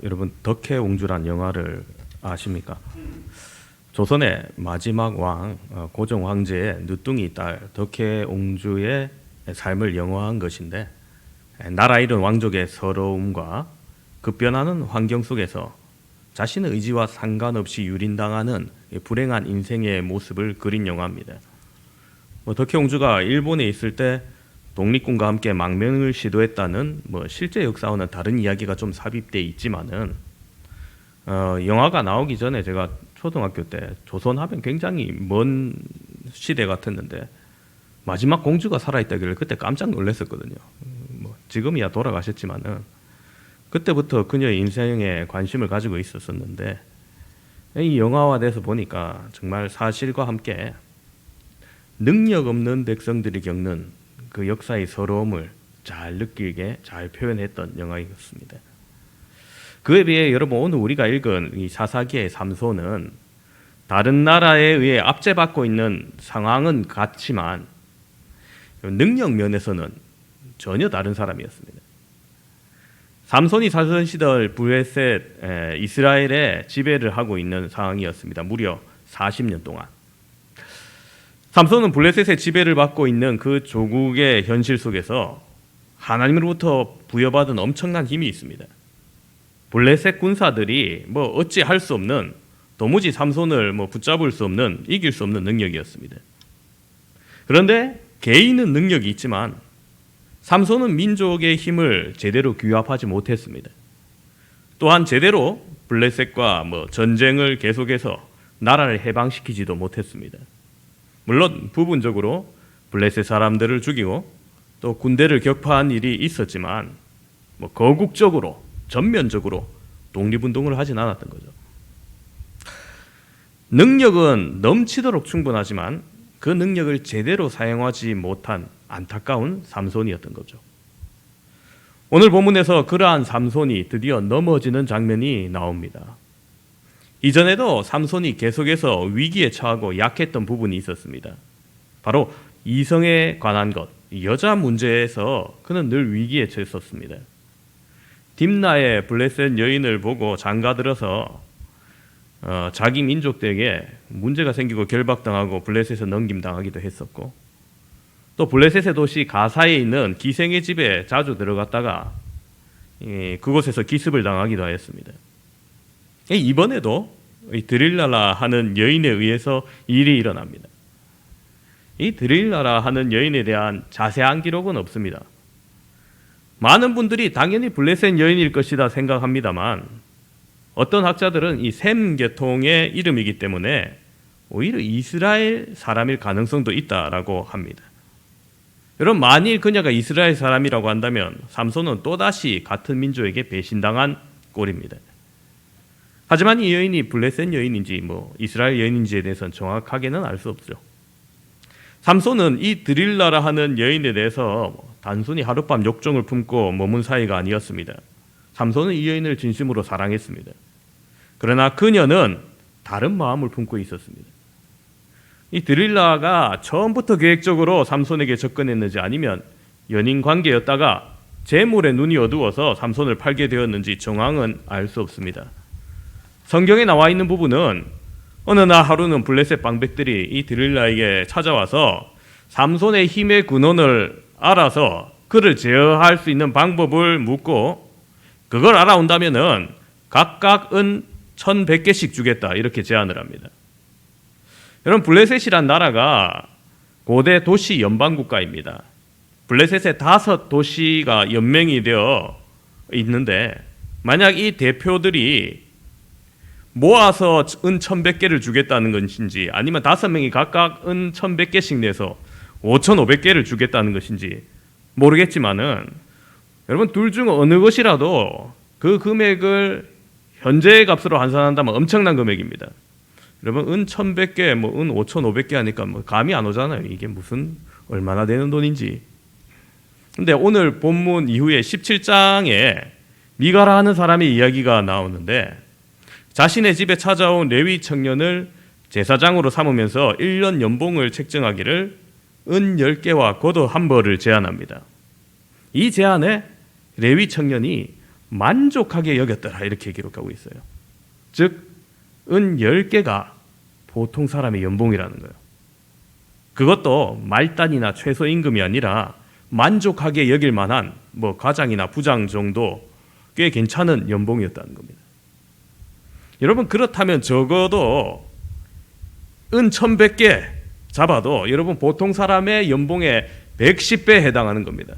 여러분 덕혜옹주란 영화를 아십니까? 조선의 마지막 왕 고종 황제의 늦둥이 딸 덕혜옹주의 삶을 영화한 것인데, 나라 잃은 왕족의 서러움과 급변하는 환경 속에서 자신의 의지와 상관없이 유린당하는 불행한 인생의 모습을 그린 영화입니다. 덕혜옹주가 일본에 있을 때 독립군과 함께 망명을 시도했다는 실제 역사와는 다른 이야기가 좀 삽입돼 있지만은, 영화가 나오기 전에 제가 초등학교 때 조선하면 굉장히 먼 시대 같았는데 마지막 공주가 살아있다길래 그때 깜짝 놀랐었거든요. 지금이야 돌아가셨지만은 그때부터 그녀의 인생에 관심을 가지고 있었었는데, 이 영화화돼서 보니까 정말 사실과 함께 능력 없는 백성들이 겪는 그 역사의 서러움을 잘 느끼게 잘 표현했던 영화이었습니다. 그에 비해 여러분, 오늘 우리가 읽은 이 사사기의 삼손은 다른 나라에 의해 압제받고 있는 상황은 같지만 능력 면에서는 전혀 다른 사람이었습니다. 삼손이 살던 시절 블레셋 이스라엘의 지배를 하고 있는 상황이었습니다. 무려 40년 동안. 삼손은 블레셋의 지배를 받고 있는 그 조국의 현실 속에서 하나님으로부터 부여받은 엄청난 힘이 있습니다. 블레셋 군사들이 어찌 할 수 없는, 도무지 삼손을 붙잡을 수 없는, 이길 수 없는 능력이었습니다. 그런데 개인은 능력이 있지만 삼손은 민족의 힘을 제대로 규합하지 못했습니다. 또한 제대로 블레셋과 전쟁을 계속해서 나라를 해방시키지도 못했습니다. 물론 부분적으로 블레셋 사람들을 죽이고 또 군대를 격파한 일이 있었지만 거국적으로 전면적으로 독립운동을 하진 않았던 거죠. 능력은 넘치도록 충분하지만 그 능력을 제대로 사용하지 못한 안타까운 삼손이었던 거죠. 오늘 본문에서 그러한 삼손이 드디어 넘어지는 장면이 나옵니다. 이전에도 삼손이 계속해서 위기에 처하고 약했던 부분이 있었습니다. 바로 이성에 관한 것, 여자 문제에서 그는 늘 위기에 처했었습니다. 딥나의 블레셋 여인을 보고 장가들어서 자기 민족들에게 문제가 생기고 결박당하고 블레셋에 넘김당하기도 했었고, 또 블레셋의 도시 가사에 있는 기생의 집에 자주 들어갔다가 그곳에서 기습을 당하기도 하였습니다. 이번에도 드릴라라 하는 여인에 의해서 일이 일어납니다. 이 드릴라라 하는 여인에 대한 자세한 기록은 없습니다. 많은 분들이 당연히 블레셋 여인일 것이다 생각합니다만, 어떤 학자들은 이 셈 계통의 이름이기 때문에 오히려 이스라엘 사람일 가능성도 있다라고 합니다. 여러분, 만일 그녀가 이스라엘 사람이라고 한다면 삼손은 또다시 같은 민족에게 배신당한 꼴입니다. 하지만 이 여인이 블레셋 여인인지 이스라엘 여인인지에 대해서는 정확하게는 알 수 없죠. 삼손은 이 드릴라라 하는 여인에 대해서 단순히 하룻밤 욕정을 품고 머문 사이가 아니었습니다. 삼손은 이 여인을 진심으로 사랑했습니다. 그러나 그녀는 다른 마음을 품고 있었습니다. 이 드릴라가 처음부터 계획적으로 삼손에게 접근했는지, 아니면 연인 관계였다가 재물에 눈이 어두워서 삼손을 팔게 되었는지 정황은 알 수 없습니다. 성경에 나와 있는 부분은 어느 날 하루는 블레셋 방백들이 이 드릴라에게 찾아와서 삼손의 힘의 근원을 알아서 그를 제어할 수 있는 방법을 묻고, 그걸 알아온다면은 각각 은 1,100개씩 주겠다, 이렇게 제안을 합니다. 여러분, 블레셋이란 나라가 고대 도시 연방국가입니다. 블레셋의 5도시가 연맹이 되어 있는데, 만약 이 대표들이 모아서 은 1,100개를 주겠다는 것인지, 아니면 5명이 각각 은 1,100개씩 내서 5,500개를 주겠다는 것인지 모르겠지만은, 여러분, 둘 중 어느 것이라도 그 금액을 현재의 값으로 환산한다면 엄청난 금액입니다. 여러분, 은 1,100개, 은 5,500개 하니까 감이 안 오잖아요. 이게 무슨 얼마나 되는 돈인지. 근데 오늘 본문 이후에 17장에 미가라 하는 사람의 이야기가 나오는데, 자신의 집에 찾아온 레위 청년을 제사장으로 삼으면서 1년 연봉을 책정하기를 은 10개와 겉옷 한 벌을 제안합니다. 이 제안에 레위 청년이 만족하게 여겼더라 이렇게 기록하고 있어요. 즉, 은 10개가 보통 사람의 연봉이라는 거예요. 그것도 말단이나 최소임금이 아니라 만족하게 여길 만한 뭐 과장이나 부장 정도 꽤 괜찮은 연봉이었다는 겁니다. 여러분, 그렇다면 적어도 은 1100개 잡아도 여러분 보통 사람의 연봉의 110배에 해당하는 겁니다.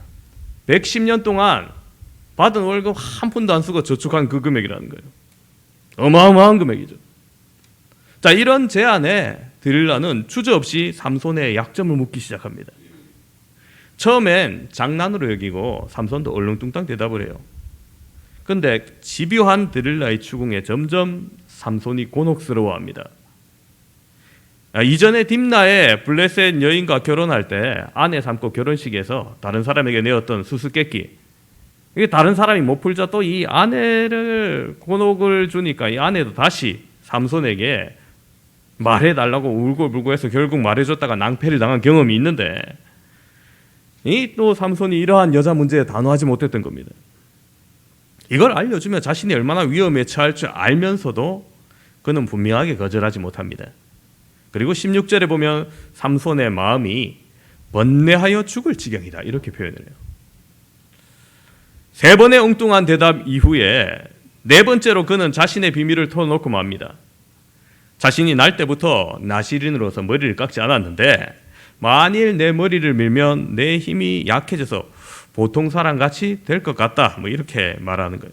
110년 동안 받은 월급 한 푼도 안 쓰고 저축한 그 금액이라는 거예요. 어마어마한 금액이죠. 자, 이런 제안에 드릴라는 주저없이 삼손의 약점을 묻기 시작합니다. 처음엔 장난으로 여기고 삼손도 얼렁뚱땅 대답을 해요. 그런데 집요한 드릴라의 추궁에 점점 삼손이 곤혹스러워합니다. 이전에 딥나의 블레셋 여인과 결혼할 때 아내 삼고 결혼식에서 다른 사람에게 내었던 수수께끼, 이게 다른 사람이 못 풀자 또 이 아내를 곤혹을 주니까 이 아내도 다시 삼손에게 말해달라고 울고불고 해서 결국 말해줬다가 낭패를 당한 경험이 있는데, 이 또 삼손이 이러한 여자 문제에 단호하지 못했던 겁니다. 이걸 알려주면 자신이 얼마나 위험에 처할 줄 알면서도 그는 분명하게 거절하지 못합니다. 그리고 16절에 보면 삼손의 마음이 번뇌하여 죽을 지경이다 이렇게 표현을 해요. 3번의 엉뚱한 대답 이후에 4번째로 그는 자신의 비밀을 털어놓고 맙니다. 자신이 날 때부터 나시린으로서 머리를 깎지 않았는데 만일 내 머리를 밀면 내 힘이 약해져서 보통 사람같이 될 것 같다, 뭐 이렇게 말하는 거예요.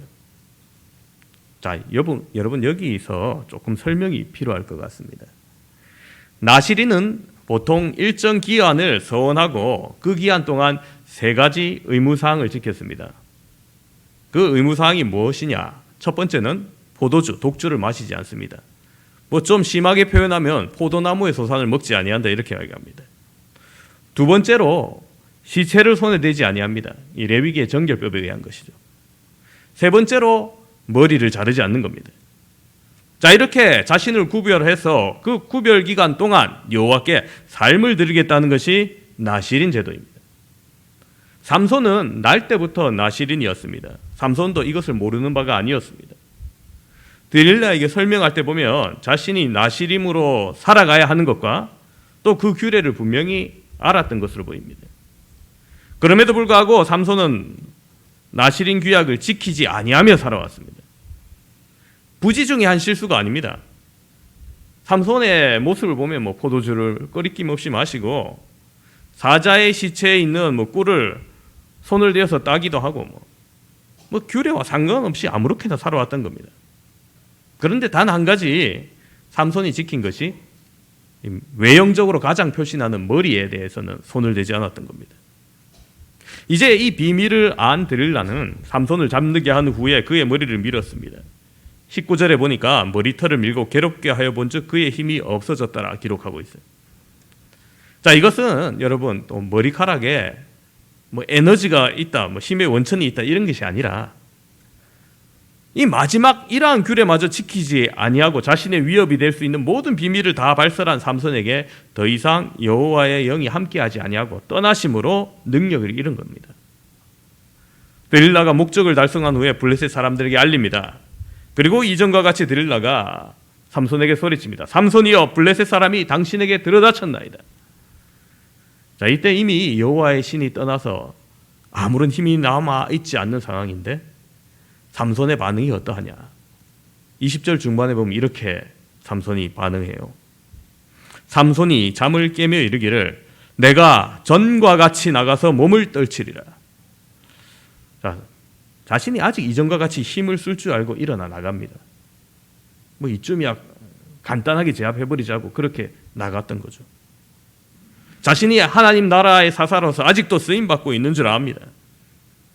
자, 여러분 여기서 조금 설명이 필요할 것 같습니다. 나시린은 보통 일정 기한을 서원하고 그 기한 동안 3가지 의무사항을 지켰습니다. 그 의무사항이 무엇이냐? 첫 번째는 포도주, 독주를 마시지 않습니다. 뭐 좀 심하게 표현하면 포도나무의 소산을 먹지 아니한다 이렇게 이야기합니다. 두 번째로 시체를 손에 대지 아니합니다. 이 레위기의 정결법에 의한 것이죠. 세 번째로 머리를 자르지 않는 겁니다. 자, 이렇게 자신을 구별해서 그 구별 기간 동안 여호와께 삶을 드리겠다는 것이 나시린 제도입니다. 삼손은 날 때부터 나시린이었습니다. 삼손도 이것을 모르는 바가 아니었습니다. 드릴라에게 설명할 때 보면 자신이 나시림으로 살아가야 하는 것과 또 그 규례를 분명히 알았던 것으로 보입니다. 그럼에도 불구하고 삼손은 나시린 규약을 지키지 아니하며 살아왔습니다. 부지중에 한 실수가 아닙니다. 삼손의 모습을 보면 뭐 포도주를 꺼리낌 없이 마시고 사자의 시체에 있는 뭐 꿀을 손을 대어서 따기도 하고 뭐 규례와 상관없이 아무렇게나 살아왔던 겁니다. 그런데 단 한 가지 삼손이 지킨 것이 외형적으로 가장 표시나는 머리에 대해서는 손을 대지 않았던 겁니다. 이제 이 비밀을 안 드릴라는 삼손을 잠들게 한 후에 그의 머리를 밀었습니다. 19절에 보니까 머리털을 밀고 괴롭게 하여 본즉 그의 힘이 없어졌다라 기록하고 있어요. 자, 이것은 여러분 또 머리카락에 뭐 에너지가 있다, 뭐 힘의 원천이 있다 이런 것이 아니라 이 마지막 이러한 규례마저 지키지 아니하고 자신의 위협이 될 수 있는 모든 비밀을 다 발설한 삼손에게 더 이상 여호와의 영이 함께하지 아니하고 떠나심으로 능력을 잃은 겁니다. 드릴라가 목적을 달성한 후에 블레셋 사람들에게 알립니다. 그리고 이전과 같이 드릴라가 삼손에게 소리칩니다. 삼손이여, 블레셋 사람이 당신에게 들어다쳤나이다. 자, 이때 이미 여호와의 신이 떠나서 아무런 힘이 남아 있지 않는 상황인데 삼손의 반응이 어떠하냐? 20절 중반에 보면 이렇게 삼손이 반응해요. 삼손이 잠을 깨며 이르기를 내가 전과 같이 나가서 몸을 떨치리라. 자, 자신이 아직 이전과 같이 힘을 쓸 줄 알고 일어나 나갑니다. 뭐 이쯤이야 간단하게 제압해버리자고 그렇게 나갔던 거죠. 자신이 하나님 나라의 사사로서 아직도 쓰임받고 있는 줄 압니다.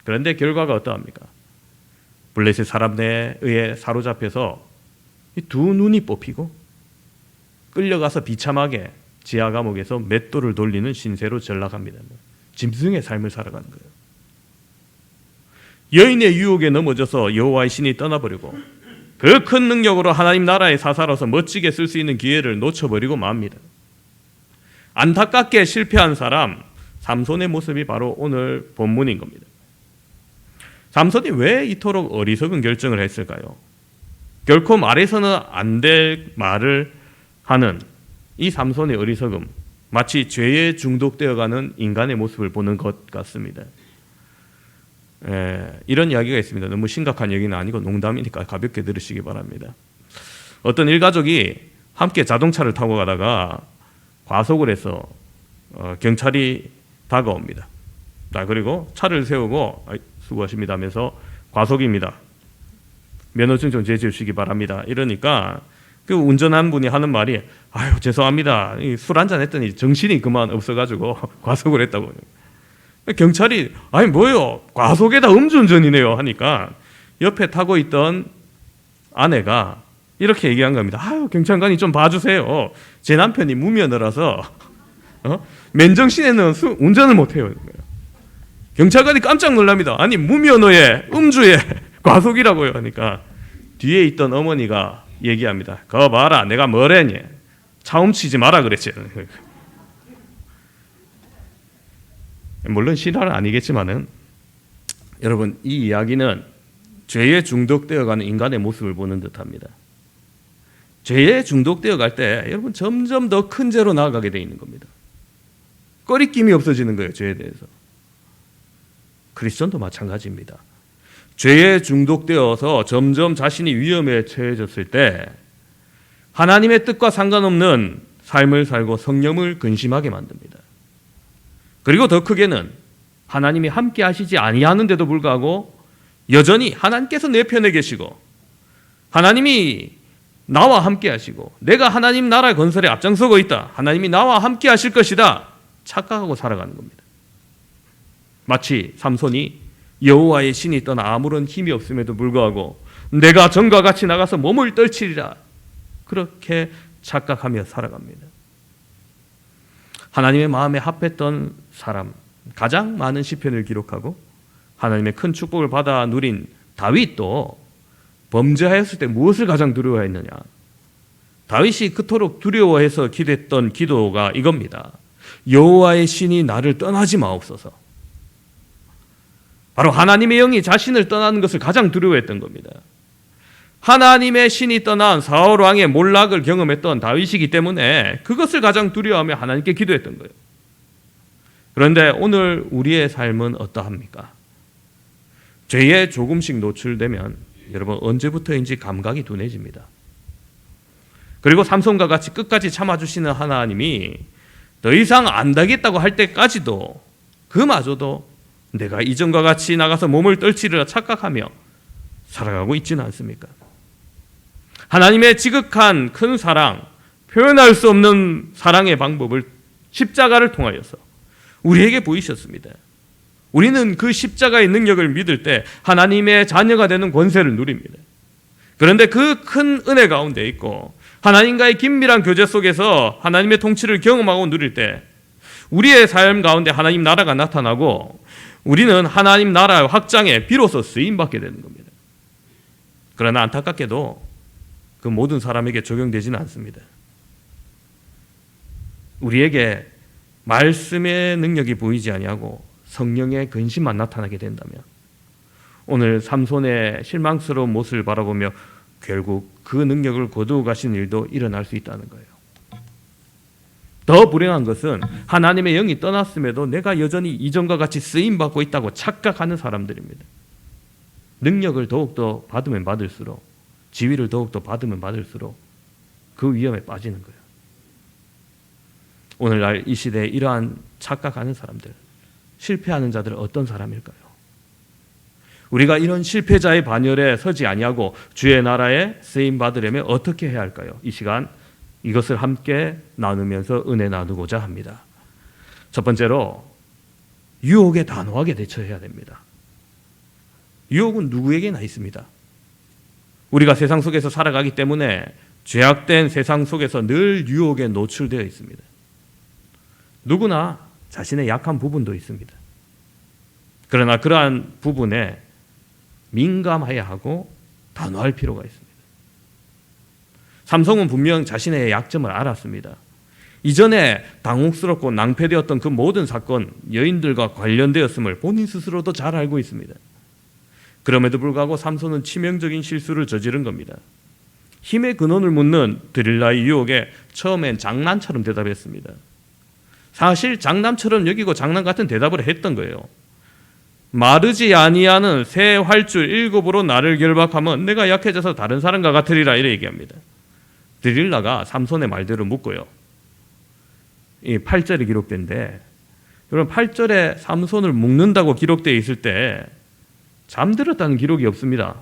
그런데 결과가 어떠합니까? 블레셋 사람들에 의해 사로잡혀서 두 눈이 뽑히고 끌려가서 비참하게 지하 감옥에서 맷돌을 돌리는 신세로 전락합니다. 짐승의 삶을 살아가는 거예요. 여인의 유혹에 넘어져서 여호와의 신이 떠나버리고 그 큰 능력으로 하나님 나라의 사사로서 멋지게 쓸 수 있는 기회를 놓쳐버리고 맙니다. 안타깝게 실패한 사람 삼손의 모습이 바로 오늘 본문인 겁니다. 삼손이 왜 이토록 어리석은 결정을 했을까요? 결코 말해서는 안 될 말을 하는 이 삼손의 어리석음, 마치 죄에 중독되어가는 인간의 모습을 보는 것 같습니다. 이런 이야기가 있습니다. 너무 심각한 얘기는 아니고 농담이니까 가볍게 들으시기 바랍니다. 어떤 일가족이 함께 자동차를 타고 가다가 과속을 해서 경찰이 다가옵니다. 그리고 차를 세우고 수고하십니다 하면서 과속입니다. 면허증 좀 제시해 주시기 바랍니다. 이러니까 그 운전한 분이 하는 말이 아유 죄송합니다. 술 한잔 했더니 정신이 그만 없어가지고 과속을 했다고. 경찰이 아니 뭐요 과속에다 음주운전이네요 하니까 옆에 타고 있던 아내가 이렇게 얘기한 겁니다. 아유 경찰관이 좀 봐주세요. 제 남편이 무면허라서 맨정신에는 운전을 못해요. 경찰관이 깜짝 놀랍니다. 아니 무면허에 음주에 과속이라고요 하니까 뒤에 있던 어머니가 얘기합니다. 거 봐라 내가 뭐랬니? 차 훔치지 마라 그랬지. 물론 실화는 아니겠지만은 여러분 이 이야기는 죄에 중독되어가는 인간의 모습을 보는 듯합니다. 죄에 중독되어 갈 때 여러분 점점 더 큰 죄로 나아가게 돼 있는 겁니다. 꺼리낌이 없어지는 거예요. 죄에 대해서. 크리스천도 마찬가지입니다. 죄에 중독되어서 점점 자신이 위험에 처해졌을 때 하나님의 뜻과 상관없는 삶을 살고 성령을 근심하게 만듭니다. 그리고 더 크게는 하나님이 함께 하시지 아니하는데도 불구하고 여전히 하나님께서 내 편에 계시고 하나님이 나와 함께 하시고 내가 하나님 나라 건설에 앞장서고 있다. 하나님이 나와 함께 하실 것이다. 착각하고 살아가는 겁니다. 마치 삼손이 여호와의 신이 떠나 아무런 힘이 없음에도 불구하고 내가 전과 같이 나가서 몸을 떨치리라. 그렇게 착각하며 살아갑니다. 하나님의 마음에 합했던 사람, 가장 많은 시편을 기록하고 하나님의 큰 축복을 받아 누린 다윗도 범죄하였을 때 무엇을 가장 두려워했느냐? 다윗이 그토록 두려워해서 기도했던 기도가 이겁니다. 여호와의 신이 나를 떠나지 마옵소서. 바로 하나님의 영이 자신을 떠나는 것을 가장 두려워했던 겁니다. 하나님의 신이 떠난 사울 왕의 몰락을 경험했던 다윗이기 때문에 그것을 가장 두려워하며 하나님께 기도했던 거예요. 그런데 오늘 우리의 삶은 어떠합니까? 죄에 조금씩 노출되면 여러분 언제부터인지 감각이 둔해집니다. 그리고 삼손과 같이 끝까지 참아주시는 하나님이 더 이상 안 되겠다고 할 때까지도 그마저도 내가 이전과 같이 나가서 몸을 떨치리라 착각하며 살아가고 있지는 않습니까? 하나님의 지극한 큰 사랑, 표현할 수 없는 사랑의 방법을 십자가를 통하여서 우리에게 보이셨습니다. 우리는 그 십자가의 능력을 믿을 때 하나님의 자녀가 되는 권세를 누립니다. 그런데 그 큰 은혜 가운데 있고 하나님과의 긴밀한 교제 속에서 하나님의 통치를 경험하고 누릴 때 우리의 삶 가운데 하나님 나라가 나타나고 우리는 하나님 나라의 확장에 비로소 쓰임받게 되는 겁니다. 그러나 안타깝게도 그 모든 사람에게 적용되지는 않습니다. 우리에게 말씀의 능력이 보이지 아니하고 성령의 근심만 나타나게 된다면 오늘 삼손의 실망스러운 모습을 바라보며 결국 그 능력을 거두어 가신 일도 일어날 수 있다는 거예요. 더 불행한 것은 하나님의 영이 떠났음에도 내가 여전히 이전과 같이 쓰임받고 있다고 착각하는 사람들입니다. 능력을 더욱더 받으면 받을수록 지위를 더욱더 받으면 받을수록 그 위험에 빠지는 거예요. 오늘날 이 시대에 이러한 착각하는 사람들, 실패하는 자들은 어떤 사람일까요? 우리가 이런 실패자의 반열에 서지 아니하고 주의 나라에 쓰임 받으려면 어떻게 해야 할까요? 이 시간 이것을 함께 나누면서 은혜 나누고자 합니다. 첫 번째로 유혹에 단호하게 대처해야 됩니다. 유혹은 누구에게나 있습니다. 우리가 세상 속에서 살아가기 때문에 죄악된 세상 속에서 늘 유혹에 노출되어 있습니다. 누구나 자신의 약한 부분도 있습니다. 그러나 그러한 부분에 민감해야 하고 단호할 필요가 있습니다. 삼손은 분명 자신의 약점을 알았습니다. 이전에 당혹스럽고 낭패되었던 그 모든 사건, 여인들과 관련되었음을 본인 스스로도 잘 알고 있습니다. 그럼에도 불구하고 삼손은 치명적인 실수를 저지른 겁니다. 힘의 근원을 묻는 드릴라의 유혹에 처음엔 장난처럼 대답했습니다. 사실 장난처럼 여기고 장난 같은 대답을 했던 거예요. 마르지 아니하는 새 활줄 7으로 나를 결박하면 내가 약해져서 다른 사람과 같으리라 이래 얘기합니다. 드릴라가 삼손의 말대로 묻고요. 이 8절에 기록된데 여러분 8절에 삼손을 묶는다고 기록되어 있을 때 잠들었다는 기록이 없습니다.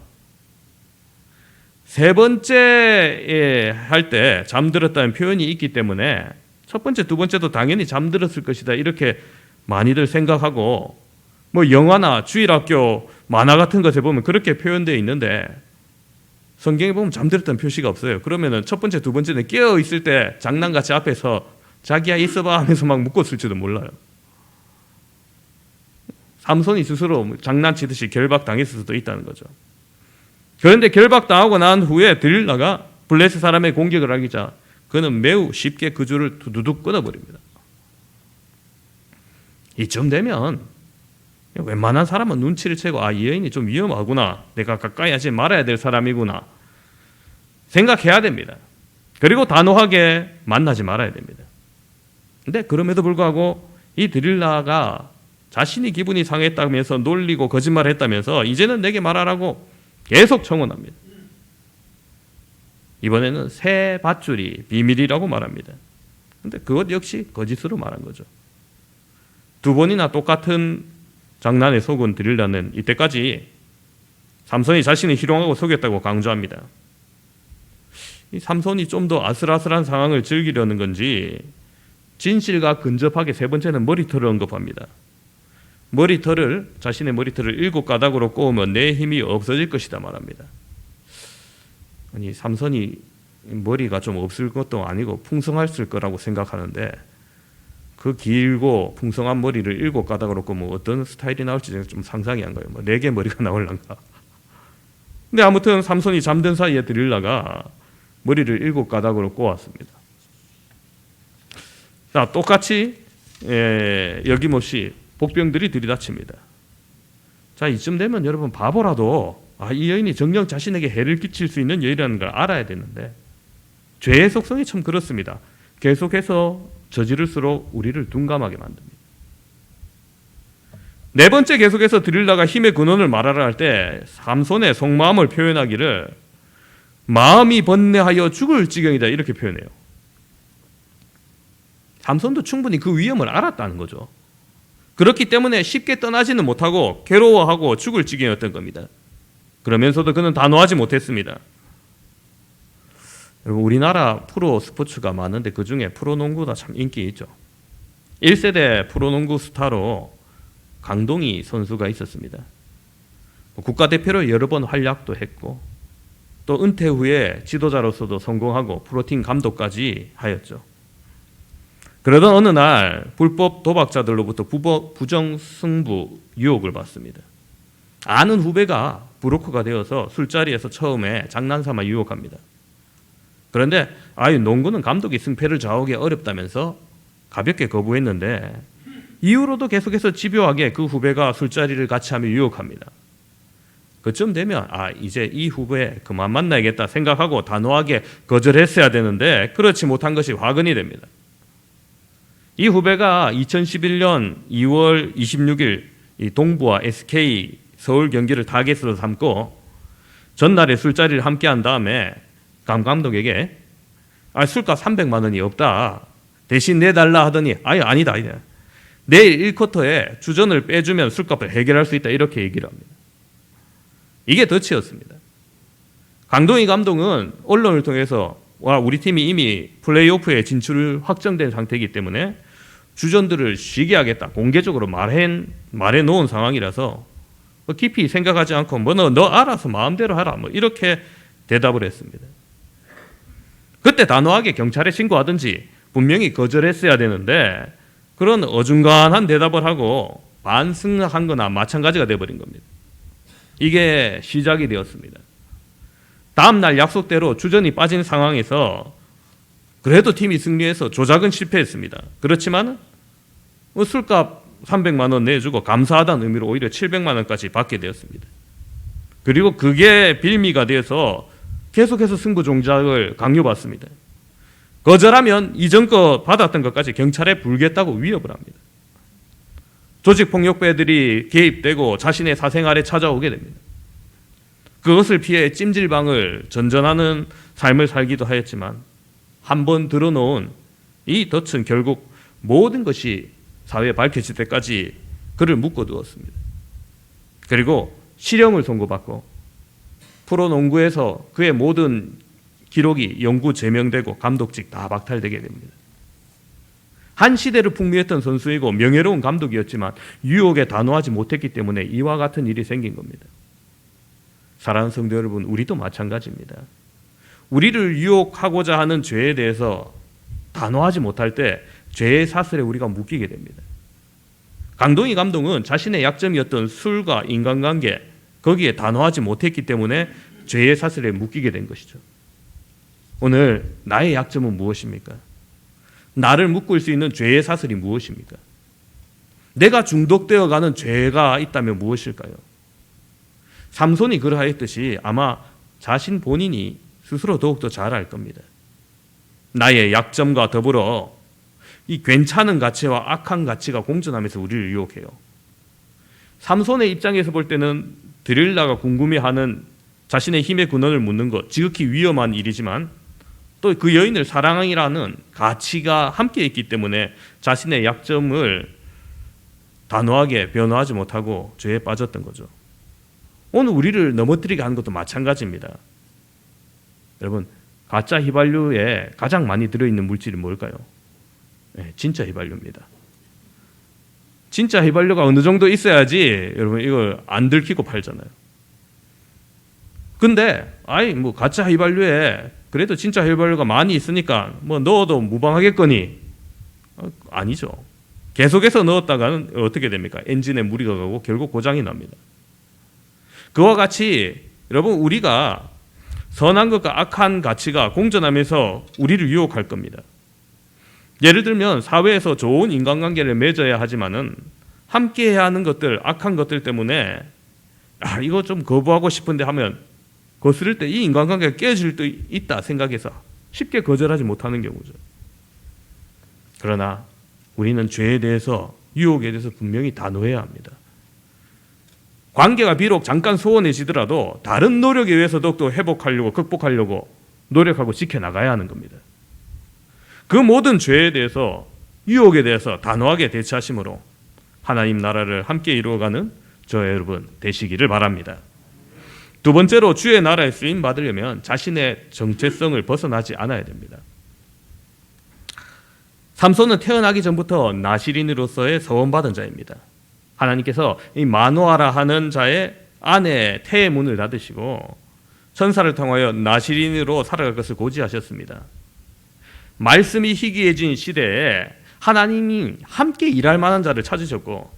세 번째 할 때 잠들었다는 표현이 있기 때문에 첫 번째, 두 번째도 당연히 잠들었을 것이다 이렇게 많이들 생각하고 뭐 영화나 주일학교 만화 같은 것에 보면 그렇게 표현되어 있는데 성경에 보면 잠들었다는 표시가 없어요. 그러면은 첫 번째, 두 번째는 깨어 있을 때 장난같이 앞에서 자기야 있어봐 하면서 막 묶었을지도 몰라요. 삼손이 스스로 장난치듯이 결박당했을 수도 있다는 거죠. 그런데 결박당하고 난 후에 드릴라가 블레셋 사람의 공격을 하기자 그는 매우 쉽게 그 줄을 두두둑 끊어버립니다. 이쯤 되면 웬만한 사람은 눈치를 채고 이 여인이 좀 위험하구나, 내가 가까이 하지 말아야 될 사람이구나 생각해야 됩니다. 그리고 단호하게 만나지 말아야 됩니다. 근데 그럼에도 불구하고 이 드릴라가 자신이 기분이 상했다면서 놀리고 거짓말했다면서 이제는 내게 말하라고 계속 청원합니다. 이번에는 새 밧줄이 비밀이라고 말합니다. 근데 그것 역시 거짓으로 말한 거죠. 두 번이나 똑같은 장난에 속은 드릴라는 이때까지 삼손이 자신을 희롱하고 속였다고 강조합니다. 이 삼손이 좀 더 아슬아슬한 상황을 즐기려는 건지 진실과 근접하게 세 번째는 머리털을 언급합니다. 자신의 머리털을 7가닥으로 꼬으면 내 힘이 없어질 것이다 말합니다. 아니 삼손이 머리가 좀 없을 것도 아니고 풍성했을 거라고 생각하는데 그 길고 풍성한 머리를 7가닥으로 꼬면 어떤 스타일이 나올지 좀 상상이 안 가요. 뭐 4개 머리가 나올란가. 근데 아무튼 삼손이 잠든 사이에 드릴라가 머리를 7가닥으로 꼬았습니다. 자, 똑같이 여김없이 복병들이 들이닥칩니다. 자, 이쯤 되면 여러분 바보라도 이 여인이 정녕 자신에게 해를 끼칠 수 있는 여인이라는 걸 알아야 되는데 죄의 속성이 참 그렇습니다. 계속해서 저지를수록 우리를 둔감하게 만듭니다. 네 번째, 계속해서 드릴라가 힘의 근원을 말하라 할 때 삼손의 속마음을 표현하기를 마음이 번뇌하여 죽을 지경이다 이렇게 표현해요. 삼손도 충분히 그 위험을 알았다는 거죠. 그렇기 때문에 쉽게 떠나지는 못하고 괴로워하고 죽을 지경이었던 겁니다. 그러면서도 그는 단호하지 못했습니다. 여러분 우리나라 프로 스포츠가 많은데 그중에 프로농구가 참 인기 있죠. 1세대 프로농구 스타로 강동희 선수가 있었습니다. 국가대표로 여러 번 활약도 했고 또 은퇴 후에 지도자로서도 성공하고 프로팀 감독까지 하였죠. 그러던 어느 날 불법 도박자들로부터 부정승부 유혹을 받습니다. 아는 후배가 브로커가 되어서 술자리에서 처음에 장난삼아 유혹합니다. 그런데 농구는 감독이 승패를 좌우하기 어렵다면서 가볍게 거부했는데 이후로도 계속해서 집요하게 그 후배가 술자리를 같이 하며 유혹합니다. 그쯤 되면 이제 이 후배 그만 만나야겠다 생각하고 단호하게 거절했어야 되는데 그렇지 못한 것이 화근이 됩니다. 이 후배가 2011년 2월 26일 이 동부와 SK 서울 경기를 타겟으로 삼고 전날에 술자리를 함께한 다음에 감독에게 술값 300만 원이 없다, 대신 내달라 하더니 아니다. 내일 1쿼터에 주전을 빼주면 술값을 해결할 수 있다 이렇게 얘기를 합니다. 이게 덫이었습니다. 강동희 감독은 언론을 통해서 우리 팀이 이미 플레이오프에 진출 확정된 상태이기 때문에 주전들을 쉬게 하겠다 공개적으로 말해 놓은 상황이라서 깊이 생각하지 않고 너 알아서 마음대로 하라 이렇게 대답을 했습니다. 그때 단호하게 경찰에 신고하든지 분명히 거절했어야 되는데 그런 어중간한 대답을 하고 반승한 거나 마찬가지가 되어버린 겁니다. 이게 시작이 되었습니다. 다음 날 약속대로 주전이 빠진 상황에서 그래도 팀이 승리해서 조작은 실패했습니다. 그렇지만 술값 300만 원 내주고 감사하다는 의미로 오히려 700만 원까지 받게 되었습니다. 그리고 그게 빌미가 돼서 계속해서 승부 종작을 강요받습니다. 거절하면 이전껏 받았던 것까지 경찰에 불겠다고 위협을 합니다. 조직폭력배들이 개입되고 자신의 사생활에 찾아오게 됩니다. 그것을 피해 찜질방을 전전하는 삶을 살기도 하였지만 한번 들어놓은 이 덫은 결국 모든 것이 사회에 밝혀질 때까지 그를 묶어두었습니다. 그리고 실형을 선고받고 프로농구에서 그의 모든 기록이 영구 제명되고 감독직 다 박탈되게 됩니다. 한 시대를 풍미했던 선수이고 명예로운 감독이었지만 유혹에 단호하지 못했기 때문에 이와 같은 일이 생긴 겁니다. 사랑하는 성도 여러분, 우리도 마찬가지입니다. 우리를 유혹하고자 하는 죄에 대해서 단호하지 못할 때 죄의 사슬에 우리가 묶이게 됩니다. 강동희 감독은 자신의 약점이었던 술과 인간관계, 거기에 단호하지 못했기 때문에 죄의 사슬에 묶이게 된 것이죠. 오늘 나의 약점은 무엇입니까? 나를 묶을 수 있는 죄의 사슬이 무엇입니까? 내가 중독되어 가는 죄가 있다면 무엇일까요? 삼손이 그러하였듯이 아마 자신 본인이 스스로 더욱더 잘 알 겁니다. 나의 약점과 더불어 이 괜찮은 가치와 악한 가치가 공존하면서 우리를 유혹해요. 삼손의 입장에서 볼 때는 드릴라가 궁금해하는 자신의 힘의 근원을 묻는 것, 지극히 위험한 일이지만 또 그 여인을 사랑이라는 가치가 함께 있기 때문에 자신의 약점을 단호하게 변호하지 못하고 죄에 빠졌던 거죠. 오늘 우리를 넘어뜨리게 하는 것도 마찬가지입니다. 여러분, 가짜 휘발유에 가장 많이 들어있는 물질이 뭘까요? 네, 진짜 휘발유입니다. 진짜 휘발유가 어느 정도 있어야지 여러분 이걸 안 들키고 팔잖아요. 근데 뭐 가짜 휘발유에 그래도 진짜 휘발유가 많이 있으니까 뭐 넣어도 무방하겠거니? 아니죠. 계속해서 넣었다가는 어떻게 됩니까? 엔진에 물이 가고 결국 고장이 납니다. 그와 같이 여러분 우리가 선한 것과 악한 가치가 공존하면서 우리를 유혹할 겁니다. 예를 들면 사회에서 좋은 인간관계를 맺어야 하지만은 함께해야 하는 것들, 악한 것들 때문에 이거 좀 거부하고 싶은데 하면 거스를 때 이 인간관계가 깨질 수도 있다 생각해서 쉽게 거절하지 못하는 경우죠. 그러나 우리는 죄에 대해서, 유혹에 대해서 분명히 단호해야 합니다. 관계가 비록 잠깐 소원해지더라도 다른 노력에 의해서 더욱더 회복하려고, 극복하려고 노력하고 지켜나가야 하는 겁니다. 그 모든 죄에 대해서, 유혹에 대해서 단호하게 대처하심으로 하나님 나라를 함께 이루어가는 저 여러분 되시기를 바랍니다. 두 번째로 주의 나라에 쓰임 받으려면 자신의 정체성을 벗어나지 않아야 됩니다. 삼손은 태어나기 전부터 나시린으로서의 서원받은 자입니다. 하나님께서 이 마노아라 하는 자의 아내 태의 문을 닫으시고 천사를 통하여 나시린으로 살아갈 것을 고지하셨습니다. 말씀이 희귀해진 시대에 하나님이 함께 일할 만한 자를 찾으셨고,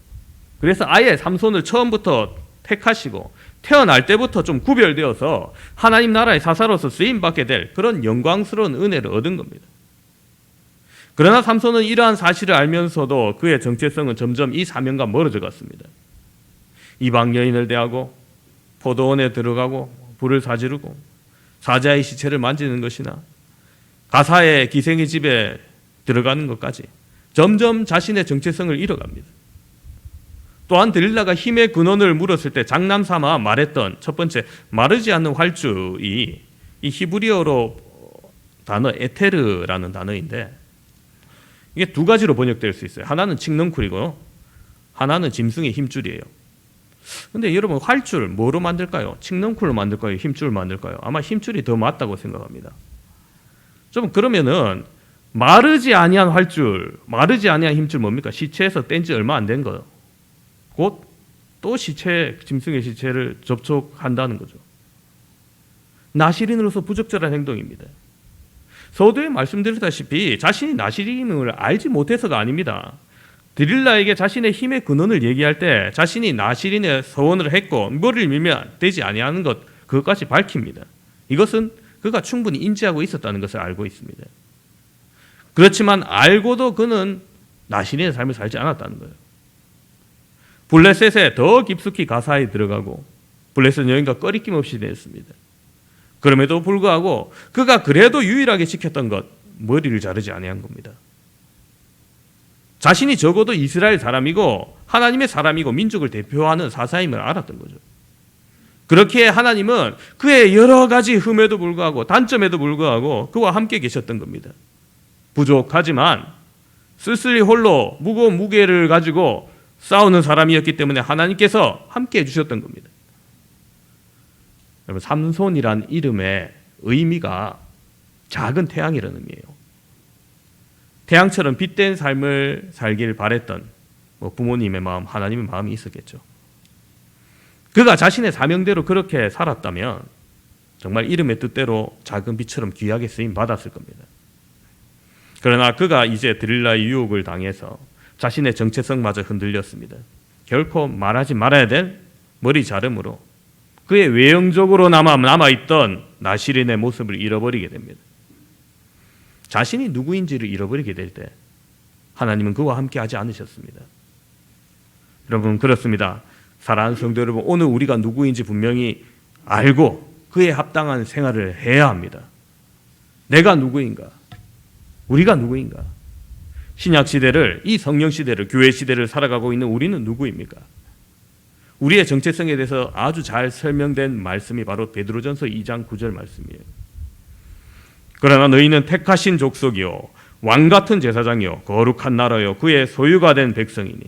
그래서 아예 삼손을 처음부터 택하시고 태어날 때부터 좀 구별되어서 하나님 나라의 사사로서 쓰임받게 될 그런 영광스러운 은혜를 얻은 겁니다. 그러나 삼손은 이러한 사실을 알면서도 그의 정체성은 점점 이 사명과 멀어져 갔습니다. 이방 여인을 대하고 포도원에 들어가고 불을 사지르고 사자의 시체를 만지는 것이나 가사의 기생의 집에 들어가는 것까지 점점 자신의 정체성을 잃어갑니다. 또한 드릴라가 힘의 근원을 물었을 때 장난삼아 말했던 첫 번째 마르지 않는 활주이 이 히브리어로 단어 에테르라는 단어인데 이게 두 가지로 번역될 수 있어요. 하나는 칡넝쿨이고요. 하나는 짐승의 힘줄이에요. 근데 여러분 활줄 뭐로 만들까요? 칡넝쿨로 만들까요? 힘줄 만들까요? 아마 힘줄이 더 맞다고 생각합니다. 좀 그러면은 마르지 아니한 활줄, 마르지 아니한 힘줄 뭡니까? 시체에서 뗀 지 얼마 안 된 거예요. 곧 또 시체, 짐승의 시체를 접촉한다는 거죠. 나시린으로서 부적절한 행동입니다. 서두에 말씀드렸다시피 자신이 나시린임을 알지 못해서가 아닙니다. 드릴라에게 자신의 힘의 근원을 얘기할 때 자신이 나시린의 서원을 했고 머리를 밀면 되지 아니하는 것, 그것까지 밝힙니다. 이것은 그가 충분히 인지하고 있었다는 것을 알고 있습니다. 그렇지만 알고도 그는 나시린의 삶을 살지 않았다는 거예요. 블레셋에 더 깊숙이 가사에 들어가고 블레셋 여인과 꺼리낌 없이 지냈습니다. 그럼에도 불구하고 그가 그래도 유일하게 지켰던 것, 머리를 자르지 아니한 겁니다. 자신이 적어도 이스라엘 사람이고 하나님의 사람이고 민족을 대표하는 사사임을 알았던 거죠. 그렇기에 하나님은 그의 여러 가지 흠에도 불구하고 단점에도 불구하고 그와 함께 계셨던 겁니다. 부족하지만 쓸쓸히 홀로 무거운 무게를 가지고 싸우는 사람이었기 때문에 하나님께서 함께 해주셨던 겁니다. 여러분, 삼손이란 이름의 의미가 작은 태양이라는 의미예요. 태양처럼 빛된 삶을 살길 바랬던 부모님의 마음, 하나님의 마음이 있었겠죠. 그가 자신의 사명대로 그렇게 살았다면 정말 이름의 뜻대로 작은 빛처럼 귀하게 쓰임 받았을 겁니다. 그러나 그가 이제 드릴라의 유혹을 당해서 자신의 정체성마저 흔들렸습니다. 결코 말하지 말아야 될 머리 자름으로 그의 외형적으로 남아있던 나시린의 모습을 잃어버리게 됩니다. 자신이 누구인지를 잃어버리게 될 때 하나님은 그와 함께 하지 않으셨습니다. 여러분, 그렇습니다. 사랑하는 성도 여러분, 오늘 우리가 누구인지 분명히 알고 그에 합당한 생활을 해야 합니다. 내가 누구인가? 우리가 누구인가? 신약 시대를, 이 성령 시대를, 교회 시대를 살아가고 있는 우리는 누구입니까? 우리의 정체성에 대해서 아주 잘 설명된 말씀이 바로 베드로전서 2장 9절 말씀이에요. 그러나 너희는 택하신 족속이요 왕같은 제사장이요 거룩한 나라요 그의 소유가 된 백성이니.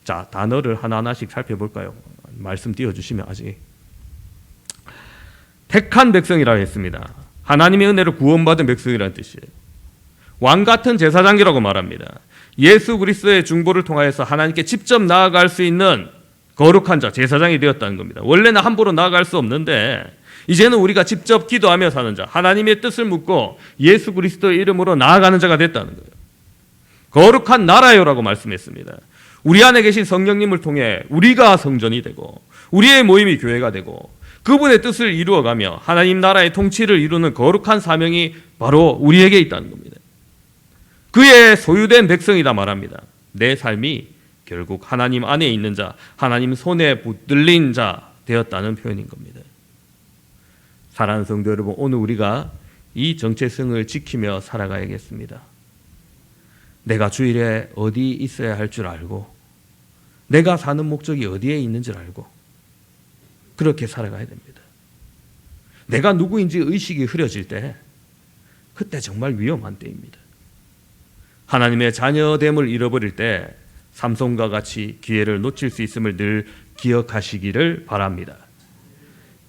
자, 단어를 하나하나씩 살펴볼까요? 말씀 띄워주시면. 아직 택한 백성이라고 했습니다. 하나님의 은혜로 구원받은 백성이라는 뜻이에요. 왕같은 제사장이라고 말합니다. 예수 그리스도의 중보를 통하여서 하나님께 직접 나아갈 수 있는 거룩한 자, 제사장이 되었다는 겁니다. 원래는 함부로 나아갈 수 없는데 이제는 우리가 직접 기도하며 사는 자, 하나님의 뜻을 묻고 예수 그리스도의 이름으로 나아가는 자가 됐다는 거예요. 거룩한 나라요라고 말씀했습니다. 우리 안에 계신 성령님을 통해 우리가 성전이 되고 우리의 모임이 교회가 되고 그분의 뜻을 이루어가며 하나님 나라의 통치를 이루는 거룩한 사명이 바로 우리에게 있다는 겁니다. 그의 소유된 백성이다 말합니다. 내 삶이 결국 하나님 안에 있는 자, 하나님 손에 붙들린 자 되었다는 표현인 겁니다. 사랑하는 성도 여러분, 오늘 우리가 이 정체성을 지키며 살아가야겠습니다. 내가 주일에 어디 있어야 할 줄 알고 내가 사는 목적이 어디에 있는 줄 알고 그렇게 살아가야 됩니다. 내가 누구인지 의식이 흐려질 때 그때 정말 위험한 때입니다. 하나님의 자녀됨을 잃어버릴 때 삼손과 같이 기회를 놓칠 수 있음을 늘 기억하시기를 바랍니다.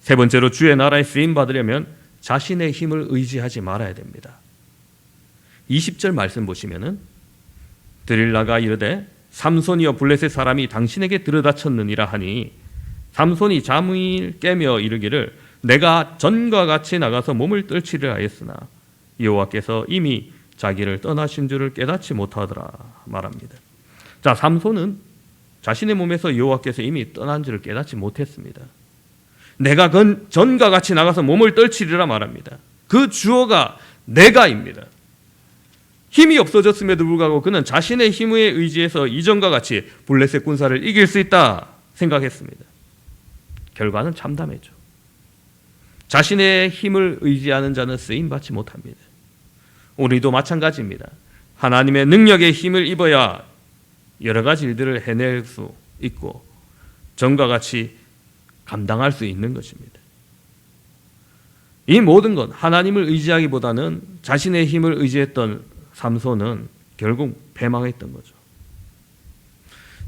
세 번째로, 주의 나라에 쓰임 받으려면 자신의 힘을 의지하지 말아야 됩니다. 20절 말씀 보시면은 드릴라가 이르되 삼손이여 블레셋 사람이 당신에게 들여다쳤느니라 하니 삼손이 잠을 깨며 이르기를 내가 전과 같이 나가서 몸을 떨치려 하였으나 여호와께서 이미 자기를 떠나신 줄을 깨닫지 못하더라 말합니다. 자, 삼손은 자신의 몸에서 여호와께서 이미 떠난 줄을 깨닫지 못했습니다. 내가 전과 같이 나가서 몸을 떨치리라 말합니다. 그 주어가 내가입니다. 힘이 없어졌음에도 불구하고 그는 자신의 힘에 의지해서 이전과 같이 블레셋 군사를 이길 수 있다 생각했습니다. 결과는 참담했죠. 자신의 힘을 의지하는 자는 쓰임받지 못합니다. 우리도 마찬가지입니다. 하나님의 능력의 힘을 입어야 여러 가지 일들을 해낼 수 있고 전과 같이 감당할 수 있는 것입니다. 이 모든 것, 하나님을 의지하기보다는 자신의 힘을 의지했던 삼손은 결국 패망했던 거죠.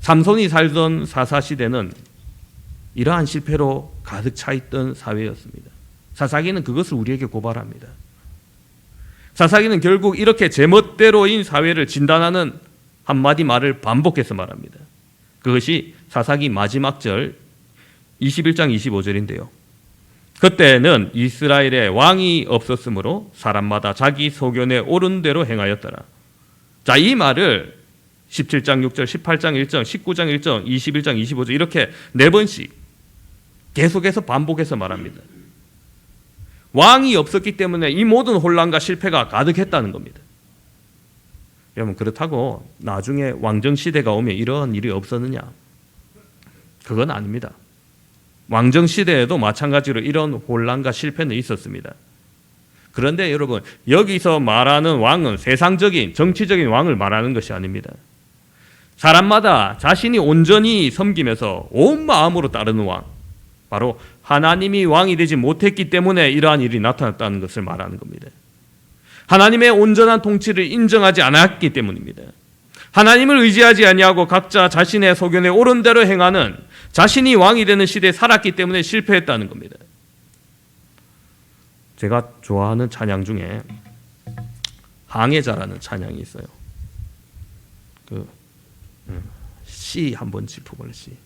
삼손이 살던 사사시대는 이러한 실패로 가득 차 있던 사회였습니다. 사사기는 그것을 우리에게 고발합니다. 사사기는 결국 이렇게 제멋대로인 사회를 진단하는 한마디 말을 반복해서 말합니다. 그것이 사사기 마지막 절 21장 25절인데요. 그때는 이스라엘에 왕이 없었으므로 사람마다 자기 소견에 옳은 대로 행하였더라. 자, 이 말을 17장 6절, 18장 1절, 19장 1절, 21장 25절 이렇게 4번씩 계속해서 반복해서 말합니다. 왕이 없었기 때문에 이 모든 혼란과 실패가 가득했다는 겁니다. 여러분, 그렇다고 나중에 왕정시대가 오면 이런 일이 없었느냐? 그건 아닙니다. 왕정 시대에도 마찬가지로 이런 혼란과 실패는 있었습니다. 그런데 여러분, 여기서 말하는 왕은 세상적인 정치적인 왕을 말하는 것이 아닙니다. 사람마다 자신이 온전히 섬기면서 온 마음으로 따르는 왕, 바로 하나님이 왕이 되지 못했기 때문에 이러한 일이 나타났다는 것을 말하는 겁니다. 하나님의 온전한 통치를 인정하지 않았기 때문입니다. 하나님을 의지하지 아니하고 각자 자신의 소견에 옳은 대로 행하는, 자신이 왕이 되는 시대에 살았기 때문에 실패했다는 겁니다. 제가 좋아하는 찬양 중에 항해자라는 찬양이 있어요. C 한번 짚어볼래. C.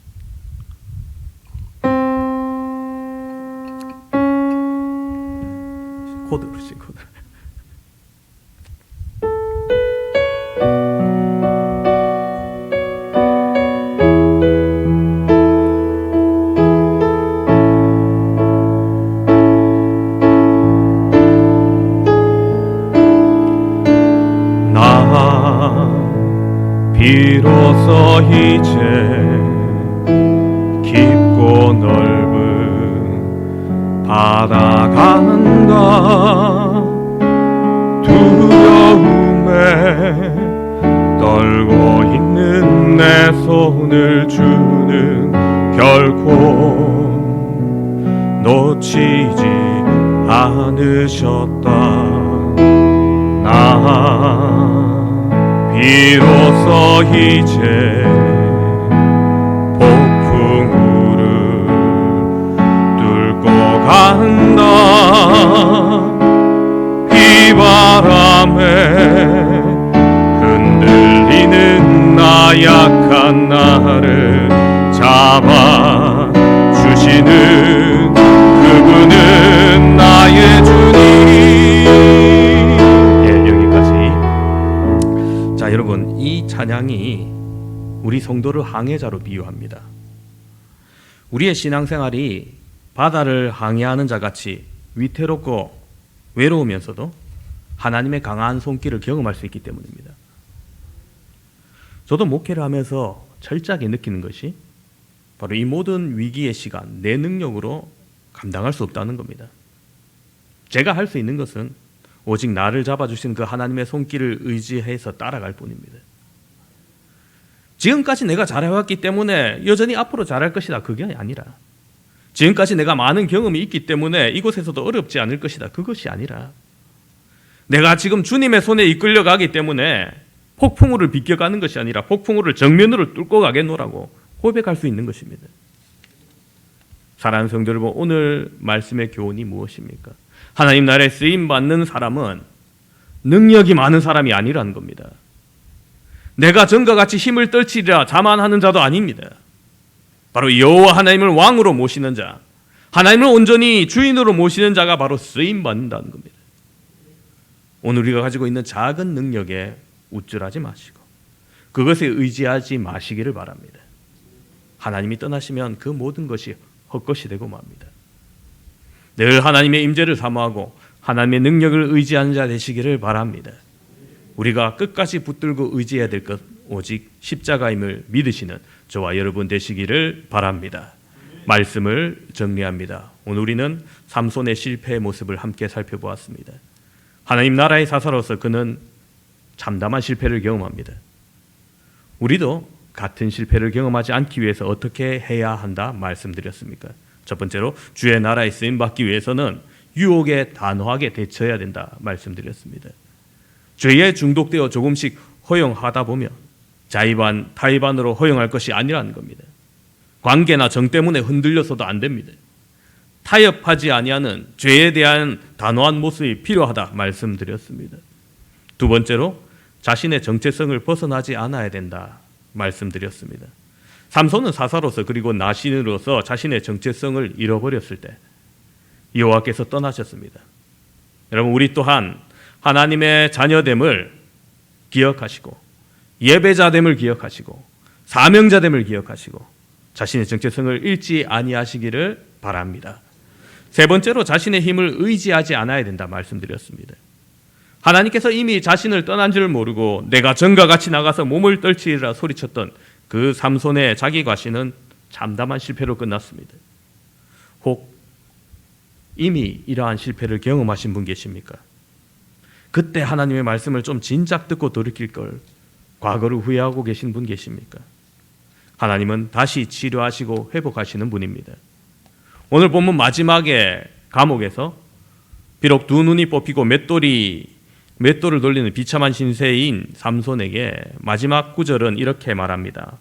코드, 그렇지, 코드. 비로소 이제 깊고 넓은 바다 간다. 두려움에 떨고 있는 내 손을 주는 결코 놓치지 않으셨다. 나 비로소 이제 폭풍우를 뚫고 간다. 비바람에 흔들리는 나약한 나를 잡아주시는 그분은 나의 주님. 자, 여러분, 이 찬양이 우리 성도를 항해자로 비유합니다. 우리의 신앙생활이 바다를 항해하는 자같이 위태롭고 외로우면서도 하나님의 강한 손길을 경험할 수 있기 때문입니다. 저도 목회를 하면서 철저하게 느끼는 것이 바로 이 모든 위기의 시간, 내 능력으로 감당할 수 없다는 겁니다. 제가 할 수 있는 것은 오직 나를 잡아주신 그 하나님의 손길을 의지해서 따라갈 뿐입니다. 지금까지 내가 잘해왔기 때문에 여전히 앞으로 잘할 것이다, 그게 아니라, 지금까지 내가 많은 경험이 있기 때문에 이곳에서도 어렵지 않을 것이다, 그것이 아니라, 내가 지금 주님의 손에 이끌려가기 때문에 폭풍우를 비껴가는 것이 아니라 폭풍우를 정면으로 뚫고 가겠노라고 고백할 수 있는 것입니다. 사랑하는 성도 여러분, 오늘 말씀의 교훈이 무엇입니까? 하나님 나라에 쓰임받는 사람은 능력이 많은 사람이 아니라는 겁니다. 내가 전과 같이 힘을 떨치리라 자만하는 자도 아닙니다. 바로 여호와 하나님을 왕으로 모시는 자, 하나님을 온전히 주인으로 모시는 자가 바로 쓰임받는다는 겁니다. 오늘 우리가 가지고 있는 작은 능력에 우쭐하지 마시고 그것에 의지하지 마시기를 바랍니다. 하나님이 떠나시면 그 모든 것이 헛것이 되고 맙니다. 늘 하나님의 임재를 사모하고 하나님의 능력을 의지하는 자 되시기를 바랍니다. 우리가 끝까지 붙들고 의지해야 될 것 오직 십자가임을 믿으시는 저와 여러분 되시기를 바랍니다. 말씀을 정리합니다. 오늘 우리는 삼손의 실패의 모습을 함께 살펴보았습니다. 하나님 나라의 사사로서 그는 참담한 실패를 경험합니다. 우리도 같은 실패를 경험하지 않기 위해서 어떻게 해야 한다 말씀드렸습니까? 첫 번째로 주의 나라에 쓰임받기 위해서는 유혹에 단호하게 대처해야 된다 말씀드렸습니다. 죄에 중독되어 조금씩 허용하다 보면 자의반 타의반으로 허용할 것이 아니라는 겁니다. 관계나 정 때문에 흔들려서도 안 됩니다. 타협하지 아니하는 죄에 대한 단호한 모습이 필요하다 말씀드렸습니다. 두 번째로 자신의 정체성을 벗어나지 않아야 된다 말씀드렸습니다. 삼손은 사사로서 그리고 나신으로서 자신의 정체성을 잃어버렸을 때 여호와께서 떠나셨습니다. 여러분, 우리 또한 하나님의 자녀됨을 기억하시고 예배자됨을 기억하시고 사명자됨을 기억하시고 자신의 정체성을 잃지 아니하시기를 바랍니다. 세 번째로 자신의 힘을 의지하지 않아야 된다 말씀드렸습니다. 하나님께서 이미 자신을 떠난 줄 모르고 내가 전과 같이 나가서 몸을 떨치리라 소리쳤던 그 삼손의 자기 과시는 참담한 실패로 끝났습니다. 혹 이미 이러한 실패를 경험하신 분 계십니까? 그때 하나님의 말씀을 좀 진작 듣고 돌이킬 걸 과거를 후회하고 계신 분 계십니까? 하나님은 다시 치료하시고 회복하시는 분입니다. 오늘 본문 마지막에 감옥에서 비록 두 눈이 뽑히고 맷돌을 돌리는 비참한 신세인 삼손에게 마지막 구절은 이렇게 말합니다.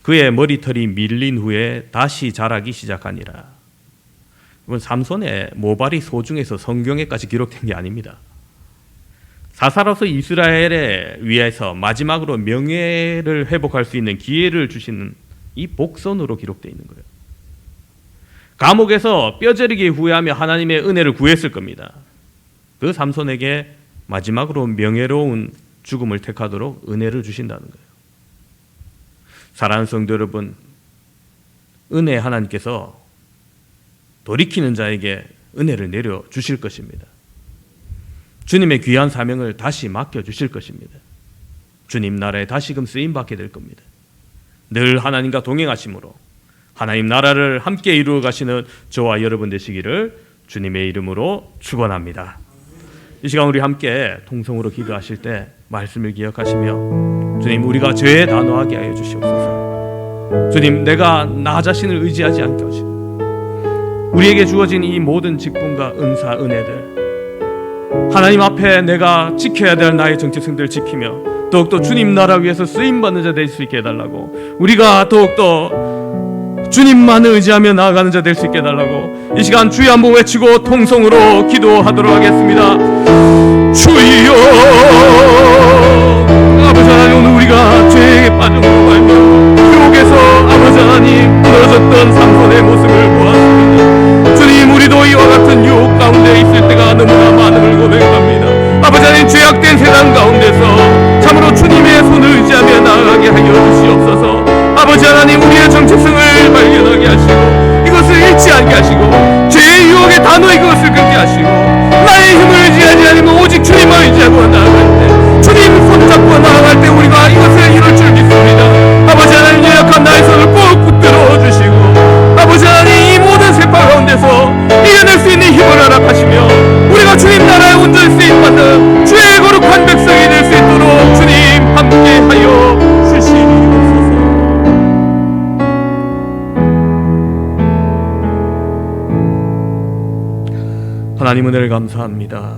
그의 머리털이 밀린 후에 다시 자라기 시작하니라. 이건 삼손의 모발이 소중해서 성경에까지 기록된 게 아닙니다. 사사로서 이스라엘에 위해서 마지막으로 명예를 회복할 수 있는 기회를 주시는 이 복선으로 기록되어 있는 거예요. 감옥에서 뼈저리게 후회하며 하나님의 은혜를 구했을 겁니다. 그 삼손에게 마지막으로 명예로운 죽음을 택하도록 은혜를 주신다는 거예요. 사랑하는 성도 여러분, 은혜 하나님께서 돌이키는 자에게 은혜를 내려 주실 것입니다. 주님의 귀한 사명을 다시 맡겨주실 것입니다. 주님 나라에 다시금 쓰임받게 될 겁니다. 늘 하나님과 동행하심으로 하나님 나라를 함께 이루어 가시는 저와 여러분 되시기를 주님의 이름으로 축원합니다. 이 시간 우리 함께 통성으로 기도하실 때 말씀을 기억하시며 주님 우리가 죄에 단호하게 하여 주시옵소서. 주님 내가 나 자신을 의지하지 않게 하시고 우리에게 주어진 이 모든 직분과 은사 은혜들 하나님 앞에 내가 지켜야 될 나의 정체성들을 지키며 더욱더 주님 나라 위해서 쓰임받는 자 될 수 있게 해달라고, 우리가 더욱더 주님만을 의지하며 나아가는 자 될 수 있게 해달라고 이 시간 주여 한번 외치고 통성으로 기도하도록 하겠습니다. 주여, 아버지 하나님, 오늘 우리가 죄에 빠져들어 알며 유혹에서 아버지 하나님 무너졌던 삼손의 모습을 보았습니다. 주님 우리도 이와 같은 유혹 가운데 있을 때가 너무나 많음을 고백합니다. 아버지 하나님, 죄악된 세상 가운데서 참으로 주님의 손을 의지하며 나아가게 하여 주시옵소서. 아버지 하나님, 우리의 정체성을 발견하게 하시고 이것을 잃지 않게 하시고 죄의 유혹에 단호히 그것을 끊게 하시고 나의 힘을 의지하지 않으면 오직 주님만 의지하고 나아갈 때, 주님 손잡고 나아갈 때 우리가 이것을 이룰 줄 믿습니다. 아버지 하나님, 연약한 나의 손을 꼭 붙들어 주시고 아버지 하나님, 이 모든 세파 가운데서 이겨낼 수 있는 힘을 허락하시며 우리가 주님 나라의 온전히 쓰임받는 주의 거룩한 백성이 될 수 있도록 주님 함께하여 주시옵소서. 하나님 은혜를 감사합니다.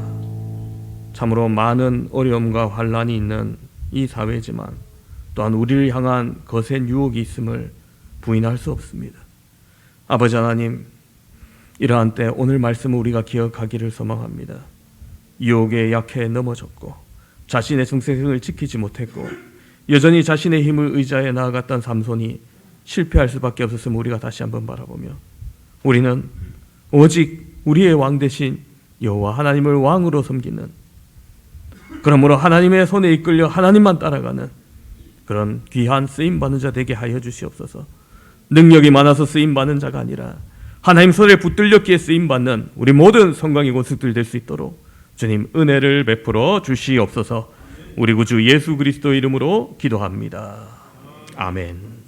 참으로 많은 어려움과 환난이 있는 이 사회지만 또한 우리를 향한 거센 유혹이 있음을 부인할 수 없습니다. 아버지 하나님, 이러한 때 오늘 말씀을 우리가 기억하기를 소망합니다. 유혹에 약해 넘어졌고 자신의 정체성을 지키지 못했고 여전히 자신의 힘을 의지하여 나아갔던 삼손이 실패할 수밖에 없었음을 우리가 다시 한번 바라보며 우리는 오직 우리의 왕 대신 여호와 하나님을 왕으로 섬기는, 그러므로 하나님의 손에 이끌려 하나님만 따라가는 그런 귀한 쓰임받는 자 되게 하여 주시옵소서. 능력이 많아서 쓰임받는 자가 아니라 하나님 손에 붙들렸기에 쓰임받는 우리 모든 성광의 권속들 될 수 있도록 주님 은혜를 베풀어 주시옵소서. 우리 구주 예수 그리스도 이름으로 기도합니다. 아멘.